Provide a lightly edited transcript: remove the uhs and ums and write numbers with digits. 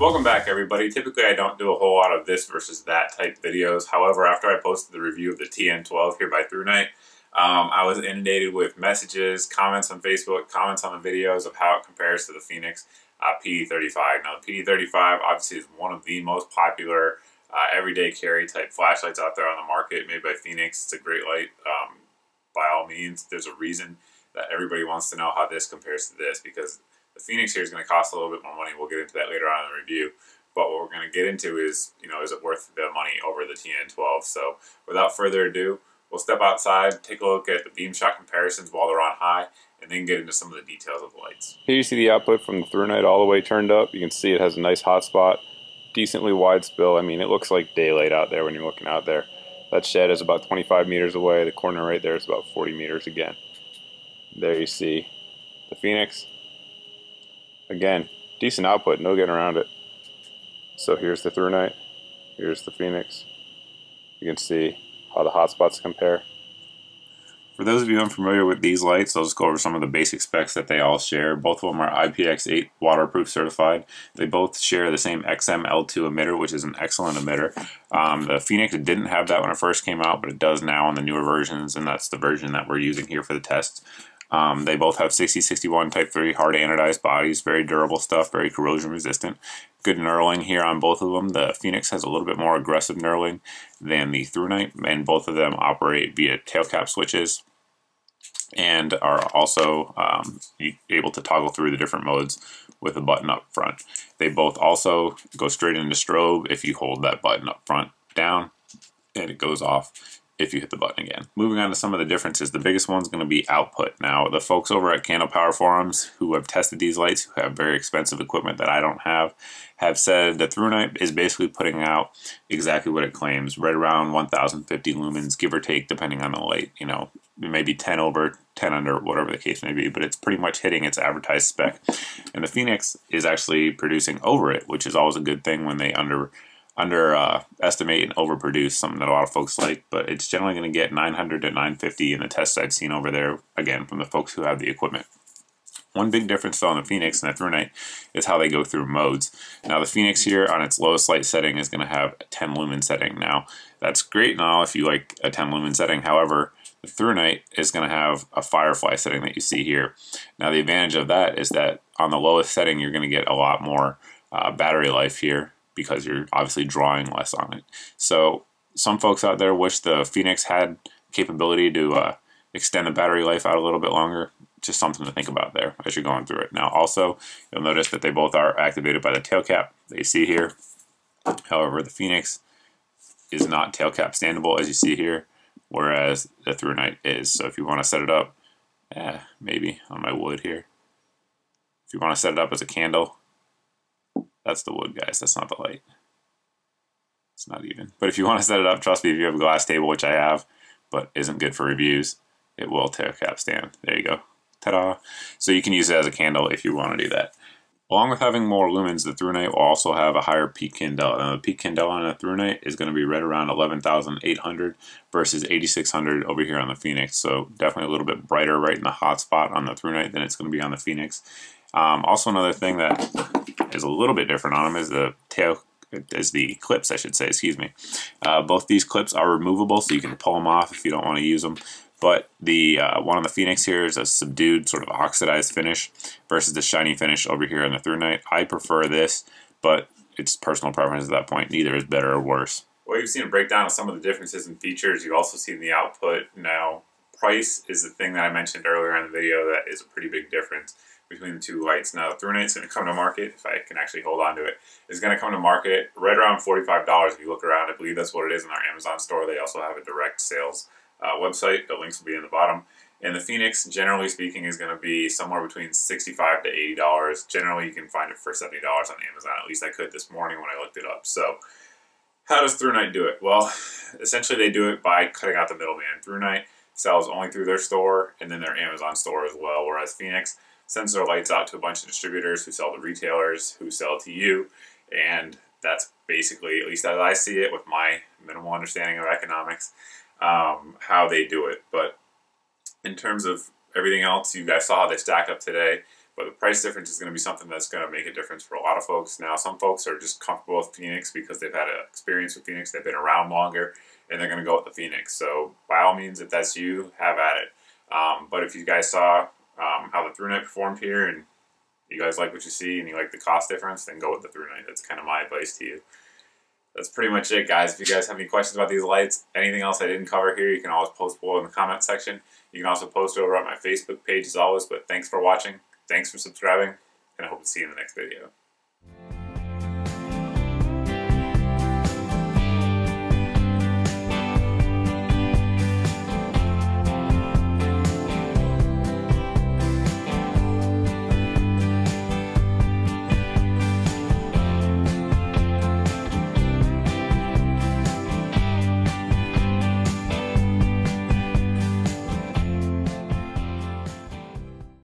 Welcome back, everybody. Typically I don't do a whole lot of this versus that type videos. However, after I posted the review of the TN12 here by ThruNite, I was inundated with messages, comments on Facebook, comments on the videos of how it compares to the Fenix PD35. Now, the PD35 obviously is one of the most popular everyday carry type flashlights out there on the market, made by Fenix. It's a great light. By all means, there's a reason that everybody wants to know how this compares to this, because the Fenix here is going to cost a little bit more money. We'll get into that later on in the review. But what we're going to get into is, is it worth the money over the TN12? So without further ado, we'll step outside, take a look at the beam shot comparisons while they're on high, and then get into some of the details of the lights. Here you see the output from the ThruNite all the way turned up. You can see it has a nice hot spot, decently wide spill. I mean, it looks like daylight out there when you're looking out there. That shed is about 25 meters away. The corner right there is about 40 meters again. There you see the Fenix. Again, decent output, no getting around it. So here's the ThruNite, here's the Fenix. You can see how the hotspots compare. For those of you unfamiliar with these lights, I'll just go over some of the basic specs that they all share. Both of them are IPX8 waterproof certified. They both share the same XM-L2 emitter, which is an excellent emitter. The Fenix didn't have that when it first came out, but it does now on the newer versions, and that's the version that we're using here for the test. They both have 6061 Type 3 hard anodized bodies, very durable stuff, very corrosion resistant. Good knurling here on both of them. The Fenix has a little bit more aggressive knurling than the ThruNite, and both of them operate via tail cap switches and are also able to toggle through the different modes with a button up front. They both also go straight into strobe if you hold that button up front down, and it goes off if you hit the button again. Moving on to some of the differences, the biggest one's going to be output. Now, the folks over at Candle Power Forums who have tested these lights, who have very expensive equipment that I don't have said that ThruNite is basically putting out exactly what it claims, right around 1050 lumens, give or take, depending on the light. Maybe 10 over, 10 under, whatever the case may be, but it's pretty much hitting its advertised spec. And the Fenix is actually producing over it, which is always a good thing when they underestimate and overproduce, something that a lot of folks like, but it's generally going to get 900 to 950 in the tests I've seen over there, again, from the folks who have the equipment. One big difference though on the Fenix and the ThruNite is how they go through modes. Now the Fenix here on its lowest light setting is going to have a 10 lumen setting. Now that's great now if you like a 10 lumen setting. However, the ThruNite is going to have a Firefly setting that you see here. Now the advantage of that is that on the lowest setting you're going to get a lot more battery life here, because you're obviously drawing less on it. So some folks out there wish the Fenix had capability to extend the battery life out a little bit longer. Just something to think about there as you're going through it. Now also, you'll notice that they both are activated by the tail cap that you see here. However, the Fenix is not tail cap standable, as you see here, whereas the ThruNite is. So if you want to set it up, maybe on my wood here, if you want to set it up as a candle, that's the wood, guys. That's not the light. It's not even. But if you want to set it up, trust me, if you have a glass table, which I have, but isn't good for reviews, it will tail cap stand. There you go. Ta-da! So you can use it as a candle if you want to do that. Along with having more lumens, the ThruNite will also have a higher peak candela. Now, the peak candela on the ThruNite is going to be right around 11,800 versus 8,600 over here on the Fenix. So definitely a little bit brighter right in the hot spot on the ThruNite than it's going to be on the Fenix. Also, another thing that is a little bit different on them is the clips, I should say, excuse me. Both these clips are removable, so you can pull them off if you don't want to use them. But the one on the Fenix here is a subdued sort of oxidized finish versus the shiny finish over here on the ThruNite. I prefer this, but it's personal preference at that point. Neither is better or worse. Well, you've seen a breakdown of some of the differences in features. You've also seen the output. Now, price is the thing that I mentioned earlier in the video that is a pretty big difference between the two lights. Now, the ThruNite's going to come to market, if I can actually hold on to it, is going to come to market right around $45 if you look around. I believe that's what it is in our Amazon store. They also have a direct sales website. The links will be in the bottom. And the Fenix, generally speaking, is going to be somewhere between $65 to $80. Generally, you can find it for $70 on Amazon. At least I could this morning when I looked it up. So how does ThruNite do it? Well, essentially they do it by cutting out the middleman. ThruNite sells only through their store and then their Amazon store as well, whereas Fenix sends their lights out to a bunch of distributors who sell to retailers who sell to you, and that's basically, at least as I see it with my minimal understanding of economics, how they do it. But in terms of everything else, you guys saw how they stack up today. But the price difference is going to be something that's going to make a difference for a lot of folks. Now, some folks are just comfortable with Fenix because they've had an experience with Fenix, they've been around longer, and they're going to go with the Fenix. So by all means, if that's you, have at it. But if you guys saw how the ThruNite performed here, and you guys like what you see, and you like the cost difference, then go with the ThruNite. That's kind of my advice to you. That's pretty much it, guys. If you guys have any questions about these lights, anything else I didn't cover here, you can always post below in the comment section. You can also post over at my Facebook page as always. But thanks for watching. Thanks for subscribing, and I hope to see you in the next video.